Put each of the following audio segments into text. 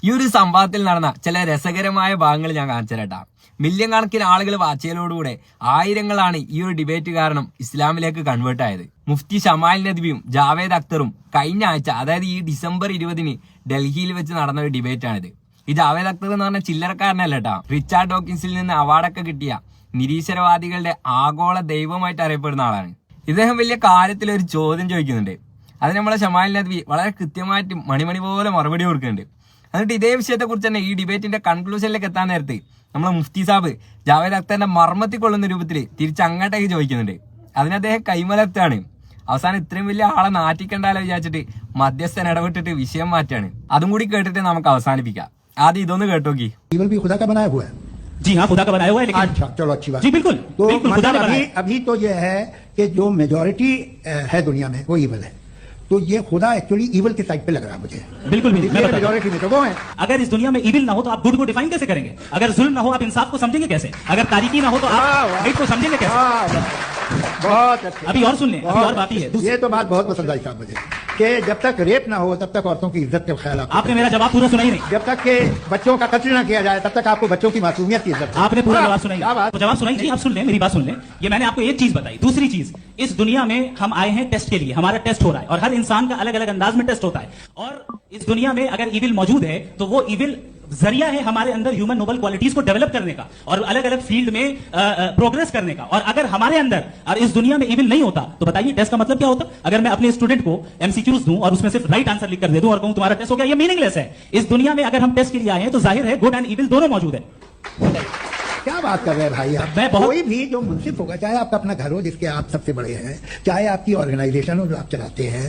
ഈ ഒരു സംഭവത്തിൽ നടന്ന ചില രസകരമായ ഭാഗങ്ങൾ ഞാൻ കാണിച്ചു തരാം. മില്യൺ കണക്കിന് ആളുകൾ വാച്ച് ചെയ്യലോടുകൂടെ ആയിരങ്ങളാണ് ഈ ഒരു ഡിബേറ്റ് കാരണം ഇസ്ലാമിലേക്ക് കൺവേർട്ട് ആയത്. മുഫ്തി ഷമാൽ നദ്വിയും ജാവേദ് അക്തറും കഴിഞ്ഞ ആഴ്ച, അതായത് ഈ ഡിസംബർ 20 ഡൽഹിയിൽ വെച്ച് നടന്ന ഒരു ഡിബേറ്റ് ആണിത്. ഈ ജാവേദ് അക്തർ എന്ന് പറഞ്ഞ ചില്ലറക്കാരനല്ല കേട്ടോ. റിച്ചാർഡ് ഡോക്കിൻസിൽ നിന്ന് അവാർഡൊക്കെ കിട്ടിയ നിരീശ്വരവാദികളുടെ ആഗോള ദൈവമായിട്ട് അറിയപ്പെടുന്ന ആളാണ്. ഇദ്ദേഹം വലിയ കാര്യത്തിൽ ഒരു ചോദ്യം ചോദിക്കുന്നുണ്ട്. അത് നമ്മളെ ഷമാൽ നദ്വി വളരെ കൃത്യമായിട്ട് മണിമണി പോലെ മറുപടി കൊടുക്കുന്നുണ്ട്. എന്നിട്ട് ഇതേ വിഷയത്തെ കുറിച്ച് തന്നെ ഈ ഡിബേറ്റിന്റെ കൺക്ലൂഷനിലേക്ക് എത്താൻ നേരത്ത് നമ്മളെ മുഫ്തി സാബ് ജാവേദ് അക്തറിന്റെ മർമ്മത്തിൽ കൊള്ളുന്ന രൂപത്തിൽ തിരിച്ച് അങ്ങോട്ടേക്ക് ചോദിക്കുന്നുണ്ട്. അതിന് അദ്ദേഹം കൈമലർത്താണ്. അവസാനം ഇത്രയും വലിയ ആളെ നാറ്റിക്കണ്ടാലോ വിചാരിച്ചിട്ട് മധ്യസ്ഥൻ ഇടപെട്ടിട്ട് വിഷയം മാറ്റാണ്. അതും കൂടി കേട്ടിട്ട് നമുക്ക് അവസാനിപ്പിക്കാം. ആദ്യം ഇതൊന്ന് കേട്ടോക്കി. जी हाँ, खुदा का बनाया हुआ है, लेकिन अच्छा चलो अच्छी बात। जी बिल्कुल, तो बिल्कुल खुदा ने बनाया। अभी तो ये है कि जो मेजोरिटी है दुनिया में वो ईवल है, तो ये खुदा एक्चुअली ईवल के साइड पे लग रहा है मुझे। बिल्कुल भी नहीं, मेजोरिटी में तो वो है। अगर इस दुनिया में इविल ना हो तो आप गुड को डिफाइन कैसे करेंगे? अगर जुल्म ना हो आप इंसाफ को समझेंगे कैसे? अगर तारीकी ना हो तो आप राइट को समझेंगे कैसे? बहुत अच्छा। अभी और सुन लें, अभी और बाकी है। ये तो बात बहुत पसंद आई साहब मुझे, कि जब तक रेप ना हो तब तक औरतों की इज्जत का ख्याल आपने मेरा जवाब पूरा सुना ही नहीं। जब तक के बच्चों का कत्ल ना किया जाए तब तक आपको बच्चों की मासूमियत की इज्जत। आपने पूरा जवाब सुना ही नहीं। जवाब सुना ही नहीं, आप सुन लें, मेरी बात सुन लें। ये मैंने आपको एक चीज बताई। दूसरी चीज, इस दुनिया में हम आए हैं टेस्ट के लिए, हमारा टेस्ट हो रहा है और हर इंसान का अलग अलग अंदाज में टेस्ट होता है। और इस दुनिया में अगर इविल मौजूद है तो वो इविल जरिया है हमारे अंदर ह्यूमन नोबल क्वालिटीज को डेवलप करने का और अलग अलग फील्ड में प्रोग्रेस करने का। और अगर हमारे अंदर और इस दुनिया में इविल नहीं होता तो बताइए टेस्ट का मतलब क्या होता? अगर मैं अपने स्टूडेंट को एमसीक्यूज दूं और उसमें सिर्फ राइट आंसर लिख कर दे दूं और कहूं तुम्हारा टेस्ट हो गया, ये मीनिंगलेस है। इस दुनिया में अगर हम टेस्ट के लिए आए हैं तो जाहिर है गुड एंड इविल दोनों मौजूद है। क्या बात कर रहे हैं भाई आप? मैं बहुत- कोई भी जो मुंसिफ होगा, चाहे आपका अपना घर हो जिसके आप सबसे बड़े हैं, चाहे आपकी ऑर्गेनाइजेशन हो जो आप चलाते हैं,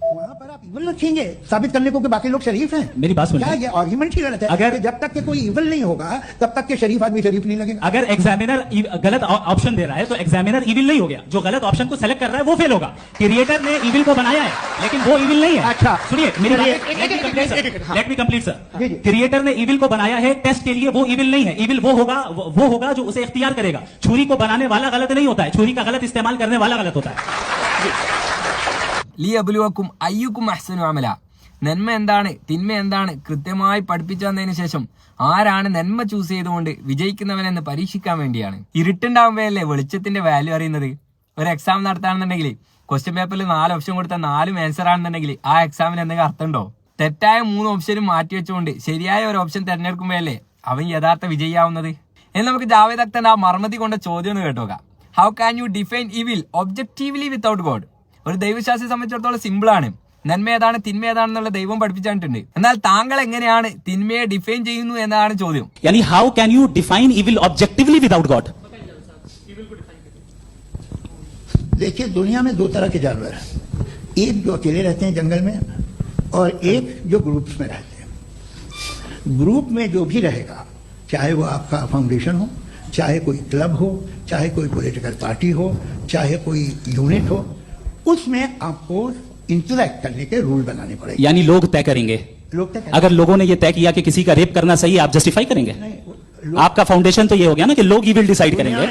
वहां पर आप इवल रखेंगे साबित करने को कि बाकी लोग शरीफ हैं। मेरी बात सुनिए। क्या ये आर्ग्यूमेंट ही गलत है? अगर- कि जब तक के कोई इवल नहीं होगा तब तक के शरीफ आदमी शरीफ नहीं लगेगा। अगर एग्जामिनर गलत ऑप्शन दे रहा है तो एग्जामिनर इविल नहीं हो गया। जो गलत ऑप्शन को सेलेक्ट कर रहा है वो फेल होगा। क्रिएटर ने इविल को बनाया है लेकिन वो इविल नहीं है। अच्छा। सुनिए मेरी बात, एक- लेट मी कंप्लीट जी, सर। जी। क्रिएटर ने इविल को बनाया है टेस्ट के लिए, वो इविल नहीं है। इविल वो होगा जो उसे इख्तियार करेगा। छुरी को बनाने वाला गलत नहीं होता है, छुरी का गलत इस्तेमाल करने वाला गलत होता है। ലിയബ്ലുവക്കും അയ്യുക്കും അഹ്സനു അമല. നന്മ എന്താണ് തിന്മ എന്താണ് കൃത്യമായി പഠിപ്പിച്ചു തന്നതിന് ശേഷം ആരാണ് നന്മ ചൂസ് ചെയ്തുകൊണ്ട് വിജയിക്കുന്നവനെന്ന് പരീക്ഷിക്കാൻ വേണ്ടിയാണ്. ഇരുട്ടുണ്ടാവുമ്പോഴല്ലേ വെളിച്ചത്തിന്റെ വാല്യൂ അറിയുന്നത്. ഒരു എക്സാം നടത്താണെന്നുണ്ടെങ്കിൽ ക്വസ്റ്റ്യൻ പേപ്പറിൽ 4 ഓപ്ഷൻ കൊടുത്താൽ 4 ആൻസർ ആണെന്നുണ്ടെങ്കിൽ ആ എക്സാമിന് എന്തെങ്കിലും അർത്ഥമുണ്ടോ? തെറ്റായ 3 ഓപ്ഷനും മാറ്റി വെച്ചുകൊണ്ട് ശരിയായ ഒരു ഓപ്ഷൻ തെരഞ്ഞെടുക്കുമ്പോഴല്ലേ അവൻ യഥാർത്ഥ വിജയിയാവുന്നത്. എന്ന് നമുക്ക് ജാവേദ് അക്തറിന്റെ ആ മർമ്മതി കൊണ്ട ചോദ്യം ഒന്ന് കേട്ടോക്കാം. How can you define evil objectively without God? ഒരു ദൈവശാസ്ത്രിയെ സംബന്ധിച്ചിടത്തോളം സിമ്പിൾ ആണ്. നന്മ ഏതാണ് തിന്മ ഏതാണെന്നുള്ള ദൈവം പഠിപ്പിച്ചിട്ടുണ്ട്. എന്നാൽ താങ്കൾ എങ്ങനെയാണ് തിന്മയെ ഡിഫൈൻ ചെയ്യുന്നു എന്നതാണ് ചോദ്യം. यानी how can you define evil objectively without God? देखिए दुनिया में 2 तरह के जानवर हैं, एक जो अकेले रहते हैं जंगल में और एक जो ग्रुप्स में रहते हैं। ग्रुप में जो भी रहेगा, चाहे वो आपका फाउंडेशन हो, चाहे कोई क्लब हो, चाहे कोई पॉलिटिकल पार्टी हो, चाहे कोई यूनिट हो, उसमें आपको इंटरेक्ट करने के रूल बनाने पड़ेंगे। यानी लोग तय करेंगे। लोग तय अगर लोगों ने ये तय किया कि किसी का रेप करना सही है, आप जस्टिफाई करेंगे? करेंगे। आपका फाउंडेशन तो ये हो गया ना कि लोग ही विल डिसाइड करेंगे।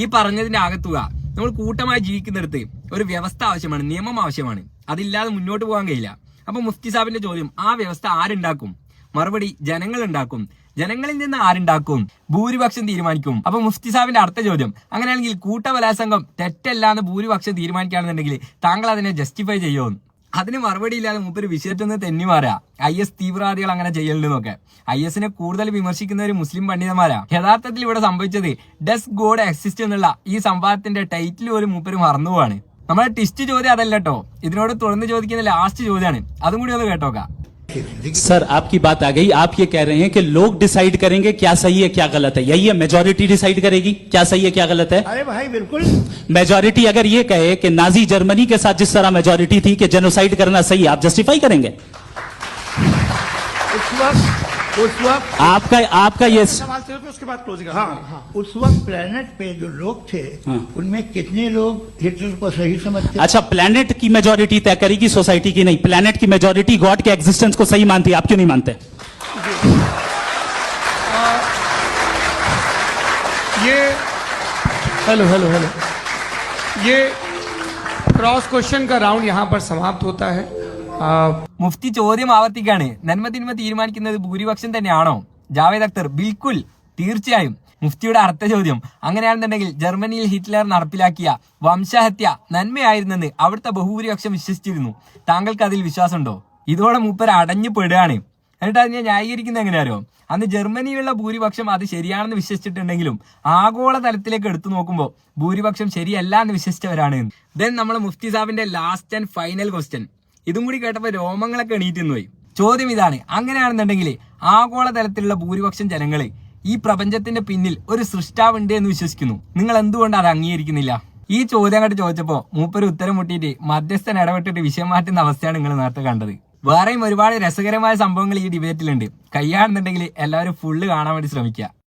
ഈ പറഞ്ഞതിന്റെ ആകത്തുക നമ്മൾ കൂട്ടമായി ജീവിക്കുന്നിടത്ത് ഒരു വ്യവസ്ഥ ആവശ്യമാണ്, നിയമം ആവശ്യമാണ്. അതില്ലാതെ മുന്നോട്ട് പോകാൻ കഴിയില്ല. അപ്പൊ മുഫ്തി സാഹിബിന്റെ ചോദ്യം, ആ വ്യവസ്ഥ ആരുണ്ടാക്കും? മറുപടി, ജനങ്ങൾ ഉണ്ടാക്കും. ജനങ്ങളിൽ നിന്ന് ആരുണ്ടാക്കും? ഭൂരിപക്ഷം തീരുമാനിക്കും. അപ്പൊ മുഫ്തി സാഹിബിന്റെ അടുത്ത ചോദ്യം, അങ്ങനെയാണെങ്കിൽ കൂട്ടബലാത്സംഗം തെറ്റല്ലാന്ന് ഭൂരിപക്ഷം തീരുമാനിക്കുകയാണെന്നുണ്ടെങ്കിൽ താങ്കൾ അതിനെ ജസ്റ്റിഫൈ ചെയ്യുമോ? അതിന് മറുപടി ഇല്ലാതെ മൂപ്പര് വിഷയത്തിൽ നിന്ന് തെന്നി മാറാ. IS തീവ്രവാദികൾ അങ്ങനെ ചെയ്യലുണ്ടെന്നൊക്കെ. ISനെ കൂടുതൽ വിമർശിക്കുന്നവർ മുസ്ലിം പണ്ഡിതന്മാരാ. യഥാർത്ഥത്തിൽ ഇവിടെ സംഭവിച്ചത് ഡസ് ഗോഡ് എക്സിസ്റ്റ് എന്നുള്ള ഈ സംഭവത്തിന്റെ ടൈറ്റിൽ പോലും മൂപ്പര് മറന്നുപോവാണ്. നമ്മുടെ ടിസ്റ്റ് ചോദ്യം അതല്ല കേട്ടോ. ഇതിനോട് തുടർന്ന് ചോദിക്കുന്ന ലാസ്റ്റ് ചോദ്യമാണ്. അതും കൂടി ഒന്ന് കേട്ടോക്കാം. सर आपकी बात आ गई। आप ये कह रहे हैं कि लोग डिसाइड करेंगे क्या सही है क्या गलत है, यही है? मेजॉरिटी डिसाइड करेगी क्या सही है क्या गलत है? अरे भाई बिल्कुल। मेजॉरिटी अगर ये कहे कि नाजी जर्मनी के साथ जिस तरह मेजॉरिटी थी कि जेनोसाइड करना सही है, आप जस्टिफाई करेंगे? उस वक्त आपका ये सवाल से उसके बाद क्लोजिंग। हाँ, उस वक्त प्लेनेट पे जो लोग थे उनमें कितने लोग हिटलर को सही समझते? अच्छा, प्लेनेट की मेजॉरिटी तय करेगी, सोसाइटी की नहीं। प्लेनेट की मेजॉरिटी गॉड के एग्जिस्टेंस को सही मानती है, आप क्यों नहीं मानते? ये हेलो ये क्रॉस क्वेश्चन का राउंड यहाँ पर समाप्त होता है। മുഫ്തി ചോദ്യം ആവർത്തിക്കാണ്. നന്മ തിന്മ തീരുമാനിക്കുന്നത് ഭൂരിപക്ഷം തന്നെയാണോ? ജാവേദ് അക്തർ ബിൽക്കുൽ, തീർച്ചയായും. മുഫ്തിയുടെ അർത്ഥ ചോദ്യം, അങ്ങനെയാണെന്നുണ്ടെങ്കിൽ ജർമ്മനിയിൽ ഹിറ്റ്ലർ നടപ്പിലാക്കിയ വംശഹത്യ നന്മയായിരുന്നെന്ന് അവിടുത്തെ ബഹുഭൂരിപക്ഷം വിശ്വസിച്ചിരുന്നു. താങ്കൾക്ക് അതിൽ വിശ്വാസമുണ്ടോ? ഇതോടെ മൂപ്പർ അടഞ്ഞു പെടുകയാണ്. എന്നിട്ട് അതിനെ ന്യായീകരിക്കുന്നത് എങ്ങനെയാരോ, അന്ന് ജർമ്മനിയിലുള്ള ഭൂരിപക്ഷം അത് ശരിയാണെന്ന് വിശ്വസിച്ചിട്ടുണ്ടെങ്കിലും ആഗോള തലത്തിലേക്ക് എടുത്തു നോക്കുമ്പോൾ ഭൂരിപക്ഷം ശരിയല്ല എന്ന് വിശ്വസിച്ചവരാണ്. ദെൻ നമ്മൾ മുഫ്തി സാഹിബിന്റെ ലാസ്റ്റ് ആൻഡ് ഫൈനൽ ക്വസ്റ്റ്യൻ, ഇതും കൂടി കേട്ടപ്പോൾ രോമങ്ങളൊക്കെ എണീറ്റ് പോയി. ചോദ്യം ഇതാണ്, അങ്ങനെയാണെന്നുണ്ടെങ്കിൽ ആഗോള തലത്തിലുള്ള ഭൂരിപക്ഷം ജനങ്ങള് ഈ പ്രപഞ്ചത്തിന്റെ പിന്നിൽ ഒരു സൃഷ്ടാവുണ്ട് എന്ന് വിശ്വസിക്കുന്നു. നിങ്ങൾ എന്തുകൊണ്ട് അത് അംഗീകരിക്കുന്നില്ല? ഈ ചോദ്യം അങ്ങോട്ട് ചോദിച്ചപ്പോ മൂപ്പര് ഉത്തരം മുട്ടിയിട്ട് മധ്യസ്ഥൻ ഇടപെട്ടിട്ട് വിഷയം മാറ്റുന്ന അവസ്ഥയാണ് നിങ്ങൾ നേരത്തെ കണ്ടത്. വേറെയും ഒരുപാട് രസകരമായ സംഭവങ്ങൾ ഈ ഡിബേറ്റിലുണ്ട്. കഴിയാണെന്നുണ്ടെങ്കിൽ എല്ലാവരും ഫുള്ള് കാണാൻ വേണ്ടി ശ്രമിക്കുക.